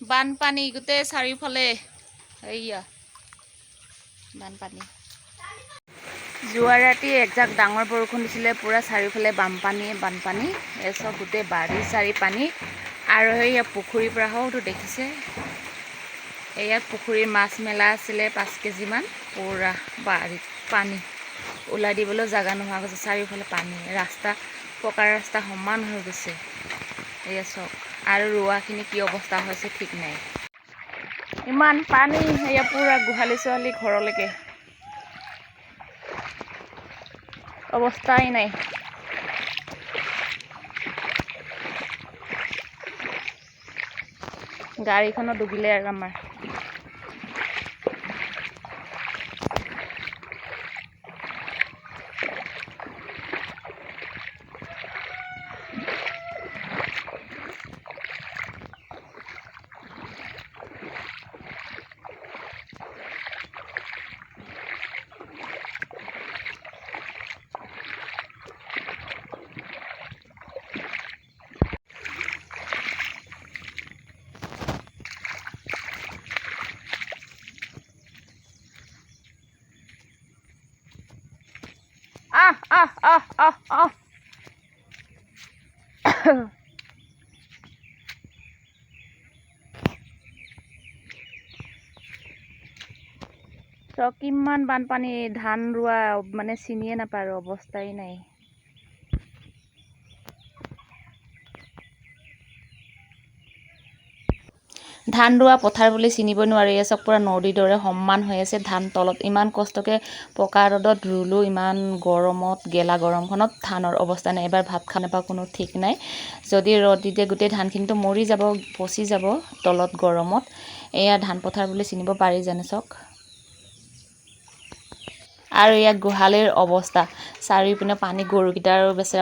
বানপানী গোটেই চাৰিওফালে এইয়া বানপানী যোৱা ৰাতি একজাক ডাঙৰ বৰষুণ দিছিলে পুৰা চাৰিওফালে বানপানী এই চব গোটেই বাৰী চাৰি পানী আৰু এইয়া পুখুৰীৰ পৰা হওতো দেখিছে এয়াত পুখুৰীৰ মাছ মেলা আছিলে 5 কেজিমান পুৰা বাৰীত পানী ওলাই দিবলৈ জাগা নোহোৱা গৈছে চাৰিওফালে পানী ৰাস্তা পকা ৰাস্তা সমান হৈ গৈছে এয়া চব আৰু ৰোৱাখিনি কি অৱস্থা হৈছে ঠিক নাই ইমান পানী এয়া পুৰা গোহালি ছোৱালী ঘৰলৈকে অৱস্থাই নাই গাড়ীখনো ডুবিলে আৰু আমাৰ তো কিমান বানপানী ধান ৰোৱা মানে চিনিয়ে নাপায় অৱস্থাই নাই ধান ৰোৱা পথাৰ বুলি চিনিব নোৱাৰি এ চব পুৰা নদীৰ দৰে সমান হৈ আছে ধান তলত ইমান কষ্টকে পকা ৰ'দত ৰুলো ইমান গৰমত গেলা গৰমখনত ধানৰ অৱস্থা নাই এবাৰ ভাত খাব নাপাওঁ কোনো ঠিক নাই যদি ৰ'দ দি দিয়ে গোটেই ধানখিনিতো মৰি যাব পচি যাব তলত গৰমত এয়া ধান পথাৰ বুলি চিনিব পাৰি জানে চক আৰু ইয়াত গোহালিৰ অৱস্থা চাৰিওপিনে পানী গৰুকেইটাৰ বেচেৰা